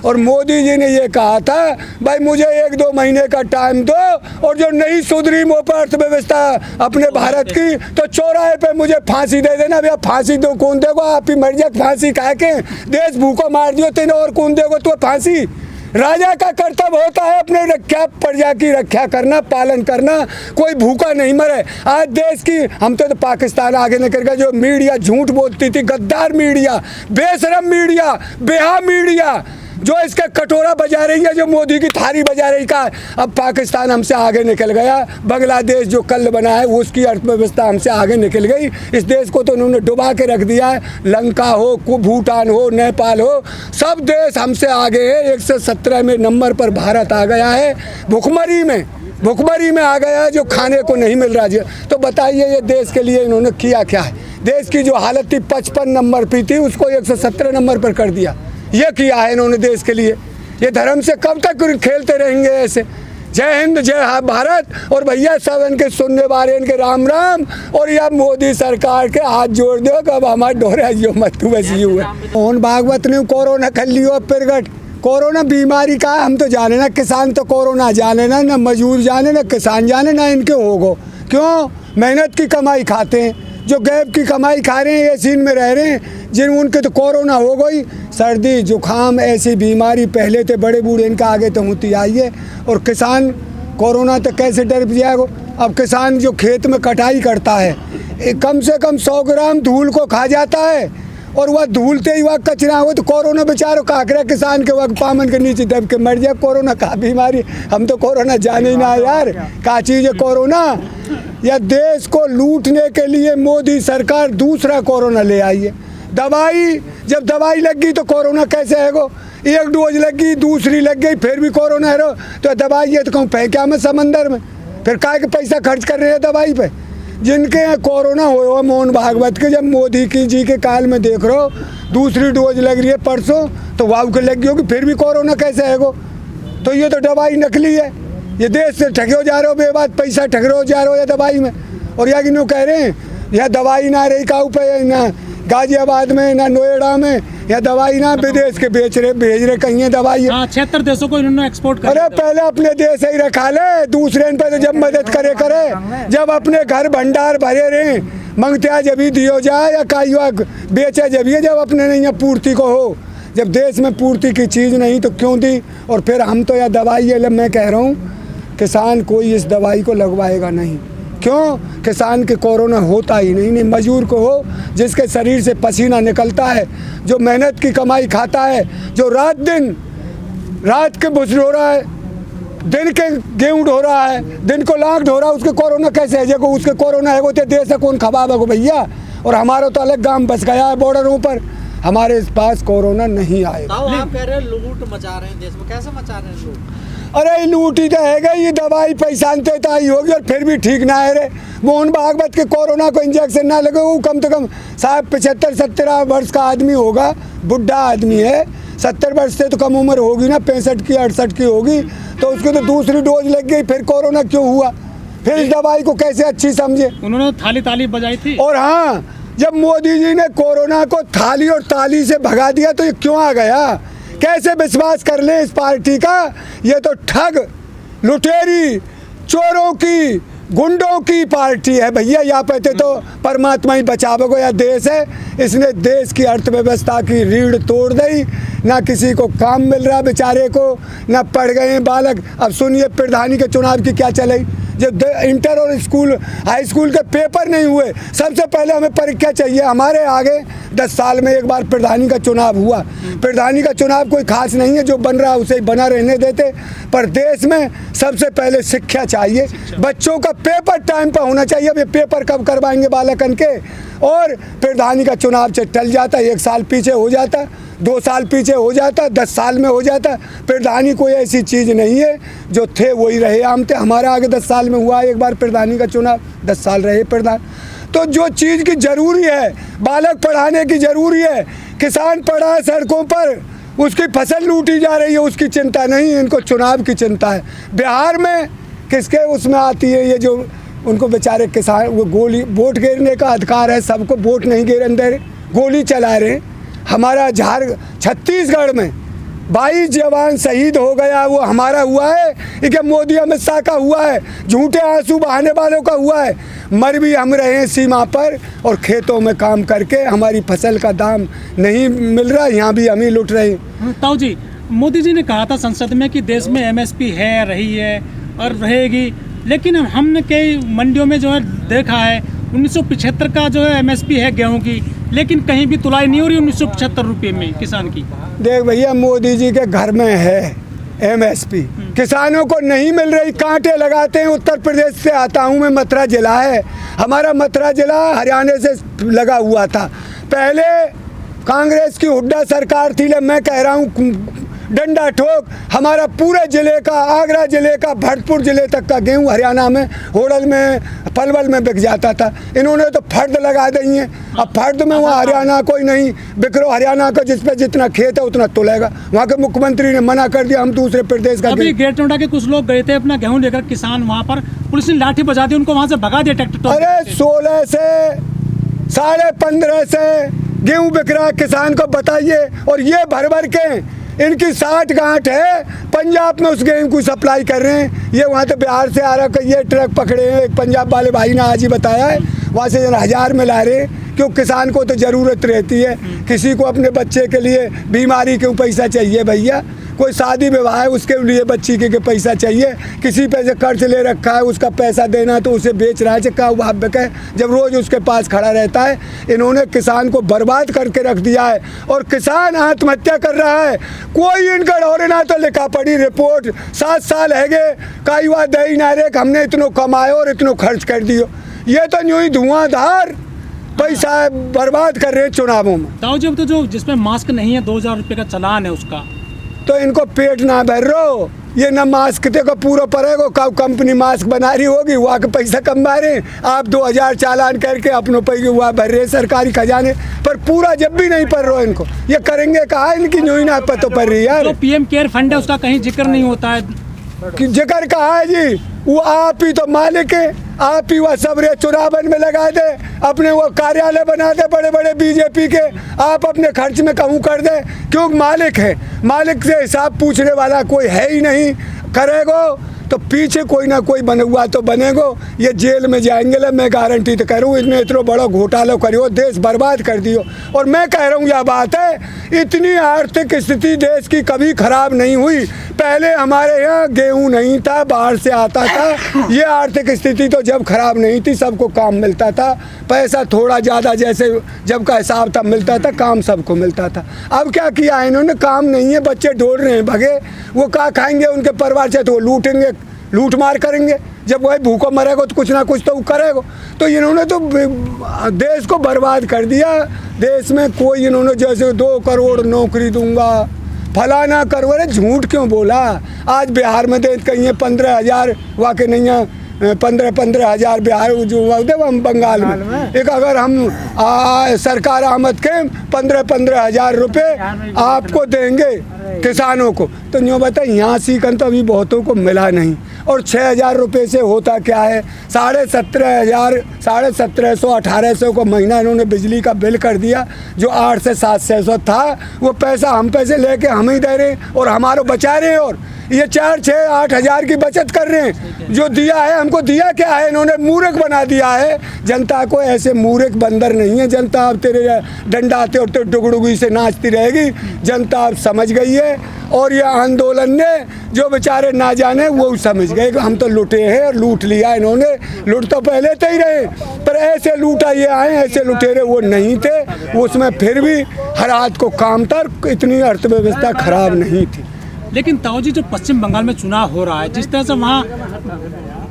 और मोदी जी ने ये कहा था भाई मुझे 1-2 महीने का टाइम दो, और जो नहीं सुधरी मोपर अर्थव्यवस्था अपने भारत की तो चौराहे पे मुझे फांसी दे देना। भैया फांसी दो कौन देगा, आप ही मर जाए फांसी खा के, देश भूखों मार दियो तेने और कौन देगा तो फांसी। राजा का कर्तव्य होता है अपने रक्षा प्रजा की रक्षा करना, पालन करना, कोई भूखा नहीं मरे। आज देश की हम तो पाकिस्तान आगे निकल गया, जो मीडिया झूठ बोलती थी, गद्दार मीडिया, बेशरम मीडिया, बेहा मीडिया जो इसका कटोरा बजा रही है, जो मोदी की थाली बजा रही का। अब पाकिस्तान हमसे आगे निकल गया, बांग्लादेश जो कल बना है उसकी अर्थव्यवस्था हमसे आगे निकल गई। इस देश को तो उन्होंने डुबा के रख दिया है। लंका हो, भूटान हो, नेपाल हो, सब देश हमसे आगे है। 117 में नंबर पर भारत आ गया है, भुखमरी में आ गया है, जो खाने को नहीं मिल रहा है। तो बताइए ये देश के लिए इन्होंने किया क्या है। देश की जो हालत थी 55 नंबर पर थी, उसको 117 नंबर पर कर दिया। ये किया है इन्होंने देश के लिए। ये धर्म से कब तक खेलते रहेंगे ऐसे। जय हिंद, जय भारत। और भैया सब इनके सुनने वाले इनके राम राम। और यह मोदी सरकार के हाथ जोड़ दो कि अब हमारे डोरा जियो मत तू बस यू है। मोहन भागवत ने कोरोना कर लियो प्रगट। कोरोना बीमारी का हम तो जाने ना, किसान तो कोरोना जाने ना मजदूर जाने ना किसान जाने ना इनके होगो। क्यों? मेहनत की कमाई खाते हैं, जो गैब की कमाई खा रहे हैं, ये सीन में रह रहे हैं, जिन उनके तो कोरोना हो गई। सर्दी जुखाम ऐसी बीमारी पहले थे बड़े बूढ़े इनका आगे तो होती आई है। और किसान कोरोना तो कैसे डर जाएगा। अब किसान जो खेत में कटाई करता है कम से कम 100 ग्राम धूल को खा जाता है, और वह धूलते ही वह कचरा हो तो कोरोना बेचारो काकरा किसान के वक्त पामन के नीचे दब के मर जाए। कोरोना का बीमारी, हम तो कोरोना जाने ही ना यार, क्या चीज़ है कोरोना। या देश को लूटने के लिए मोदी सरकार दूसरा कोरोना ले आई है। दवाई, जब दवाई लग गई तो कोरोना कैसे है गो। एक डोज लग गई, दूसरी लग गई, फिर भी कोरोना है रो। तो दवाई है तो कहूँ फेंका मैं समंदर में, फिर काय के पैसा खर्च कर रहे हैं दवाई पे। जिनके यहाँ कोरोना हो मोहन भागवत के, जब मोदी की जी के काल में देख रहे हो दूसरी डोज लग रही है परसों, तो वाव के लग गई होगी, फिर भी कोरोना कैसे है गो। तो ये तो दवाई नकली है। ये देश से ठगे हो जा रहे हो, बेबाद पैसा ठग रहे हो जा रहे हो या दवाई में। और या कि नो कह रहे हैं यह दवाई ना रही काऊ पे, ना गाजियाबाद में ना नोएडा में, या दवाई ना विदेश के भेज रहे कहीं दवाई। 76 देशों को इन्होंने एक्सपोर्ट कर। अरे पहले अपने देश ही रखा ले, दूसरे पे तो जब मदद करे जब अपने घर भंडार भरे रहे मंगते जब ही दियो जाए, या कायुआ बेचे जब ये, जब अपने नहीं पूर्ति को हो। जब देश में पूर्ति की चीज़ नहीं तो क्यों दी। और फिर हम तो यह दवाई है, मैं कह रहा हूँ किसान कोई इस दवाई को लगवाएगा नहीं। क्यों? किसान के कोरोना होता ही नहीं मजदूर को हो, जिसके शरीर से पसीना निकलता है, जो मेहनत की कमाई खाता है, जो रात के भुज ढो रहा है, दिन के गेहूँ ढो रहा है, दिन को लाख ढो रहा है, उसके कोरोना कैसे है। जब उसके कोरोना है वो तो देश से कौन खबाब है भैया। और हमारा तो अलग गांव बस गया है बॉर्डरों पर, हमारे पास कोरोना नहीं आएगा। आप कह रहे हैं लूट मचा रहे हैं देश में, कैसे मचा रहे हैं लूट? अरे लूट ही तो है, ये दवाई पैसा ही होगी और फिर भी ठीक ना है रे। मोहन भागवत के कोरोना को इंजेक्शन ना लगे, वो कम से कम साहब 75-70 वर्ष का आदमी होगा, बुढ़ा आदमी है। 70 वर्ष से तो कम उम्र होगी ना, 65 की 68 की होगी, तो उसकी तो दूसरी डोज लग गई, फिर कोरोना क्यों हुआ। फिर इस दवाई को कैसे अच्छी समझे। उन्होंने ताली बजाई थी। और हाँ, जब मोदी जी ने कोरोना को थाली और ताली से भगा दिया तो ये क्यों आ गया। कैसे विश्वास कर ले इस पार्टी का। ये तो ठग, लुटेरी, चोरों की, गुंडों की पार्टी है भैया। यहाँ पे तो परमात्मा ही बचावोगे या देश है। इसने देश की अर्थव्यवस्था की रीढ़ तोड़ दी, ना किसी को काम मिल रहा बेचारे को, ना पढ़ गए बालक। अब सुनिए प्रधानी के चुनाव की क्या चले। जब इंटर और हाई स्कूल के पेपर नहीं हुए, सबसे पहले हमें परीक्षा चाहिए। हमारे आगे 10 साल में एक बार प्रधानी का चुनाव हुआ। प्रधानी का चुनाव कोई खास नहीं है, जो बन रहा है उसे ही बना रहने देते। पर देश में सबसे पहले शिक्षा चाहिए, बच्चों का पेपर टाइम पर होना चाहिए। अब ये पेपर कब करवाएंगे बालकन के। और प्रधानी का चुनाव से टल जाता, 1 साल पीछे हो जाता, 2 साल पीछे हो जाता, 10 साल में हो जाता। प्रधानी कोई ऐसी चीज़ नहीं है, जो थे वही रहे। आम थे, हमारे आगे 10 साल में हुआ एक बार प्रधानी का चुनाव, 10 साल रहे प्रधान। तो जो चीज़ की ज़रूरी है, बालक पढ़ाने की ज़रूरी है, किसान पढ़ा है सड़कों पर, उसकी फसल लूटी जा रही है, उसकी चिंता नहीं, इनको चुनाव की चिंता है। बिहार में किसके उसमें आती है ये, जो उनको बेचारे किसान, वो गोली, वोट गिरने का अधिकार है सबको, वोट नहीं गिरने दे रहे, गोली चला रहे हैं। हमारा छत्तीसगढ़ में 22 जवान शहीद हो गया, वो हमारा हुआ है? ये मोदी अमित शाह का हुआ है? झूठे आंसू बहाने वालों का हुआ है? मर भी हम रहे हैं सीमा पर, और खेतों में काम करके हमारी फसल का दाम नहीं मिल रहा, यहाँ भी हम ही लुट रहे हैं। ताऊ जी, मोदी जी ने कहा था संसद में कि देश में एमएसपी है, रही है और रहेगी, लेकिन हमने कई मंडियों में जो है देखा है 1975 का जो है एमएसपी है गेहूं की, लेकिन कहीं भी तुलाई नहीं हो रही 1975 रुपये में किसान की। देख भैया, मोदी जी के घर में है एमएसपी, किसानों को नहीं मिल रही, कांटे लगाते हैं। उत्तर प्रदेश से आता हूँ मैं, मथुरा जिला है हमारा, मथुरा जिला हरियाणा से लगा हुआ था। पहले कांग्रेस की हुड्डा सरकार थी, मैं कह रहा हूँ डंडा ठोक हमारा पूरे ज़िले का, आगरा ज़िले का, भरतपुर ज़िले तक का गेहूँ हरियाणा में होडल में, पलवल में बिक जाता था। इन्होंने तो फर्द लगा दी है। अब फर्द में वहाँ हरियाणा कोई नहीं बिक रहा, हरियाणा का जिस पे जितना खेत है उतना तुलेगा। वहाँ के मुख्यमंत्री ने मना कर दिया, हम दूसरे प्रदेश का। अभी गेट नोएडा के कुछ लोग गए थे अपना गेहूँ लेकर, किसान वहाँ पर, पुलिस ने लाठी बजा दी, उनको वहाँ से भगा दिया ट्रैक्टर। अरे 16 से 15.5 से गेहूँ बिक रहा है, किसान को बताइए। और ये भर भर के इनकी 60 गांठ है, पंजाब में उस गेहूं को सप्लाई कर रहे हैं। ये वहाँ तो बिहार से आ रहा, ये ट्रक पकड़े हैं, एक पंजाब वाले भाई ने आज ही बताया है, वहाँ से 1000 में ला रहे हैं। क्यों? किसान को तो ज़रूरत रहती है, किसी को अपने बच्चे के लिए बीमारी क्यों पैसा चाहिए भैया, कोई शादी विवाह है उसके लिए बच्ची के पैसा चाहिए, किसी पे से कर्ज ले रखा है उसका पैसा देना, तो उसे बेच रहा है क्या भाव है, जब रोज़ उसके पास खड़ा रहता है। इन्होंने किसान को बर्बाद करके रख दिया है, और किसान आत्महत्या कर रहा है। कोई इनका और ना तो लिखा पड़ी रिपोर्ट 7 साल है गए, कई बार दही नारे हमने इतनो कमायो और इतनो खर्च कर दियो। ये तो यूँ ही धुआंधार पैसा बर्बाद कर रहे हैं चुनावों में। ताऊ जी, अब तो जो जिसमें मास्क नहीं है 2000 रुपये का चालान है उसका, तो इनको पेट ना भर रो, ये न मास्क को पूरा पड़ेगा, कब कंपनी मास्क बना रही होगी, वहाँ के पैसा कमा रहे हैं। आप 2000 चालान करके अपनों पैसे वहाँ भर रहे सरकारी खजाने पर, पूरा जब भी नहीं पड़ रहा इनको, ये करेंगे कहा, इनकी न्यूई ना पता पड़ रही यार। तो पीएम केयर फंड है उसका कहीं जिक्र नहीं होता है कि जिक्र कहा है जी, वो आप ही तो मालिक है, आप ही वह सबरे चुनावन में लगा दे, अपने वो कार्यालय बना दे बड़े बड़े बीजेपी के, आप अपने खर्च में कहूँ कर दे, क्यों? मालिक है, मालिक से हिसाब पूछने वाला कोई है ही नहीं। करेगो तो पीछे कोई ना कोई बने हुआ तो बनेगो, ये जेल में जाएंगे। मैं गारंटी तो करूँ, इसने इतना बड़ा घोटाला करियो, देश बर्बाद कर दियो। और मैं कह रहा हूँ यह बात है, इतनी आर्थिक स्थिति देश की कभी खराब नहीं हुई। पहले हमारे यहाँ गेहूँ नहीं था, बाहर से आता था, ये आर्थिक स्थिति तो जब खराब नहीं थी, सबको काम मिलता था, पैसा थोड़ा ज़्यादा जैसे जब का हिसाब था मिलता था, काम सबको मिलता था। अब क्या किया है इन्होंने? काम नहीं है, बच्चे ढूंढ रहे हैं भगे, वो क्या खाएंगे, उनके परिवार से तो वो लूटेंगे, लूट मार करेंगे। जब वही भूखा मरेगा तो कुछ ना कुछ तो करेगा। तो इन्होंने तो देश को बर्बाद कर दिया। देश में कोई इन्होंने जैसे 2 करोड़ नौकरी दूंगा, फलाना करो, अरे झूठ क्यों बोला? आज बिहार में दे कहीं 15,000, वाकई नहीं है 15,000 बिहार जो हम बंगाल में एक, अगर हम सरकार आमद के 15,000 रुपये आपको देंगे किसानों को, तो यूँ बता यहाँ सीखन तो अभी बहुतों को मिला नहीं। और 6,000 रुपये से होता क्या है? 17,500 17,500 1800 को महीना इन्होंने बिजली का बिल कर दिया। जो 8 से 700 था वो पैसा हम पैसे लेके हम ही दे रहे हैं और हमारे बचा रहे हैं। और ये 4, 6, 8 हज़ार की बचत कर रहे हैं। जो दिया है हमको, दिया क्या है? इन्होंने मूर्ख बना दिया है जनता को। ऐसे मूर्ख बंदर नहीं है जनता। अब तेरे डंडाते और तो डुगडुगी से नाचती रहेगी। जनता अब समझ गई है और ये आंदोलन ने जो बेचारे ना जाने वो समझ गए कि हम तो लुटे हैं और लूट लिया इन्होंने। लूट तो पहले थे ही रहे, पर ऐसे लूटा ये आए, ऐसे लुटेरे वो नहीं थे। उसमें फिर भी हर हाथ को काम था, इतनी अर्थव्यवस्था खराब नहीं थी। लेकिन ताऊ जी, जो पश्चिम बंगाल में चुनाव हो रहा है, जिस तरह से वहाँ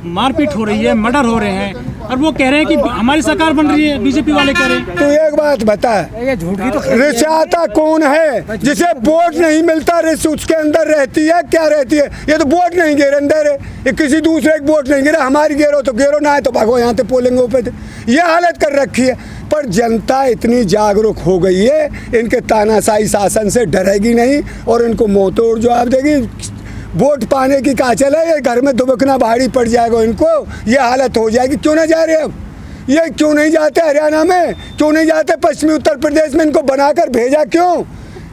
मारपीट हो रही है, मर्डर हो रहे हैं, और वो कह रहे हैं कि हमारी सरकार बन रही है, बीजेपी वाले कह रहे हैं। तो एक बात बता, रिश्वत कौन है जिसे वोट नहीं मिलता? रिश्वत उसके अंदर रहती है, क्या रहती है? ये तो वोट नहीं गिरे अंदर है, ये किसी दूसरे के वोट नहीं गिरे। हमारी गिरो तो गिरो, ना है तो भागो, यहाँ से पोलेंगे पे थे। ये हालत कर रखी है। पर जनता इतनी जागरूक हो गई है, इनके तानाशाही शासन से डरेगी नहीं और इनको मुंहतोड़ जवाब देगी। वोट पाने की काचल है, ये घर में दुबकना भारी पड़ जाएगा इनको। ये हालत हो जाएगी। क्यों ना जा रहे अब? ये क्यों नहीं जाते हरियाणा में? क्यों नहीं जाते पश्चिमी उत्तर प्रदेश में? इनको बनाकर भेजा क्यों?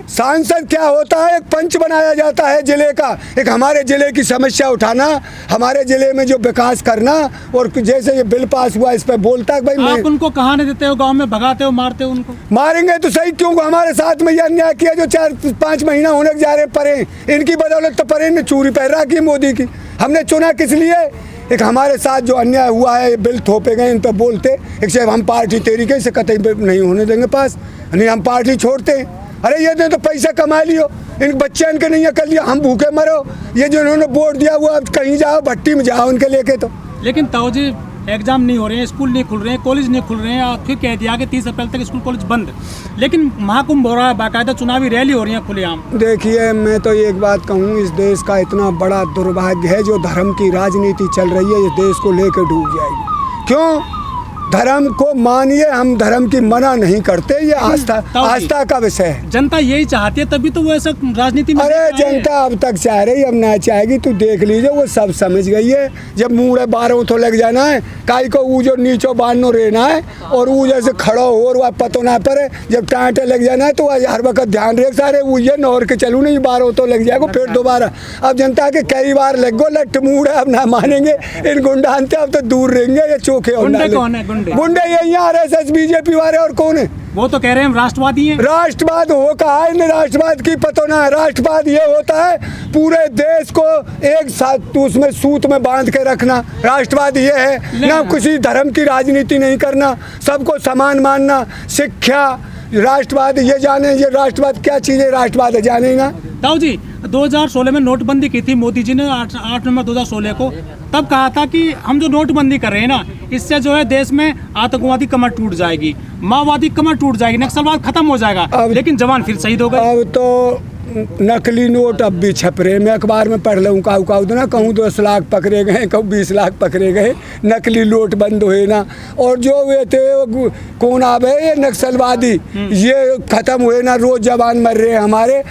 सांसद क्या होता है, एक पंच बनाया जाता है जिले का, एक हमारे जिले की समस्या उठाना, हमारे जिले में जो विकास करना, और जैसे ये बिल पास हुआ इस पे बोलता है भाई आप उनको कहाँ नहीं देते हो, गांव में भगाते हो, मारते हो उनको। मारेंगे तो सही, क्यों हमारे साथ में ये अन्याय किया जो 4-5 महीना होने जा रहे परे, इनकी बदौलत तो परे ने चूरी पहरा की मोदी की। हमने चुना किस लिए, एक हमारे साथ जो अन्याय हुआ है, ये बिल थोपे गए, इन पर बोलते एक से हम पार्टी तरीके से कतई नहीं होने देंगे पास, नहीं हम पार्टी छोड़ते हैं। अरे ये तो पैसा कमा लियो, इन बच्चे इनके नहीं कर लिया, हम भूखे मरो, ये जो इन्होंने वोट दिया हुआ अब कहीं जाओ भट्टी में जाओ उनके लेके। तो लेकिन ताऊ जी एग्जाम नहीं हो रहे हैं, स्कूल नहीं खुल रहे हैं, कॉलेज नहीं खुल रहे हैं, और फिर कह दिया कि 30 अप्रैल तक स्कूल कॉलेज बंद, लेकिन महाकुंभ हो रहा है, बाकायदा चुनावी रैली हो रही है खुलेआम। देखिए मैं तो एक बात कहूँ, इस देश का इतना बड़ा दुर्भाग्य है जो धर्म की राजनीति चल रही है, इस देश को लेकर डूब जाएगी। क्यों, धर्म को मानिए, हम धर्म की मना नहीं करते, ये आस्था का विषय है। जनता यही चाहती है, तभी तो वो ऐसा राजनीति में। अरे जनता अब तक चाह रही, अब ना चाहेगी, तू देख लीजिए, वो सब समझ गई है। जब मुँह 12 तो लग जाना है, काई को वो जो नीचो बांधनो रहना है, और वो जैसे खड़ो हो वह पतो ना पड़े, जब टाँटे लग जाना है तो हर वक्त ध्यान रख सारे वो ये नौर के चलू नहीं, 12 तो लग जाएगा फिर दोबारा। अब जनता के कई बार लग गो, लट्ठ मूड है, अब ना मानेंगे इन गुंडानते, अब तो दूर रहेंगे ये चोखे। गुंडे यही RSS बीजेपी वाले, और कौन है? वो तो कह रहे हैं हम राष्ट्रवादी हैं। राष्ट्रवाद हो कहा है, राष्ट्रवाद की पतो ना है। राष्ट्रवाद ये होता है पूरे देश को एक साथ उसमें सूत में बांध के रखना, राष्ट्रवाद ये है ना, किसी धर्म की राजनीति नहीं करना, सबको समान मानना, शिक्षा, राष्ट्रवाद ये जाने, ये राष्ट्रवाद क्या चीज़ है, राष्ट्रवाद है जाने ना। ताऊ जी 2016 में नोटबंदी की थी मोदी जी ने 8 नवंबर 2016 को, तब कहा था कि हम जो नोटबंदी कर रहे हैं ना, इससे जो है देश में आतंकवादी कमर टूट जाएगी, माओवादी कमर टूट जाएगी, नक्सलवाद खत्म हो जाएगा, लेकिन जवान फिर शहीद हो गए। अब तो नकली नोट अब भी छप रहे, मैं अखबार में पढ़ लूँ काऊ ना, कहूँ 10 लाख पकड़े गए, कहूँ 20 लाख पकड़े गए, नकली नोट बंद हुए ना, और जो वे थे कौन आवे ये नक्सलवादी, ये खत्म हुए ना, रोज जवान मर रहे हैं हमारे।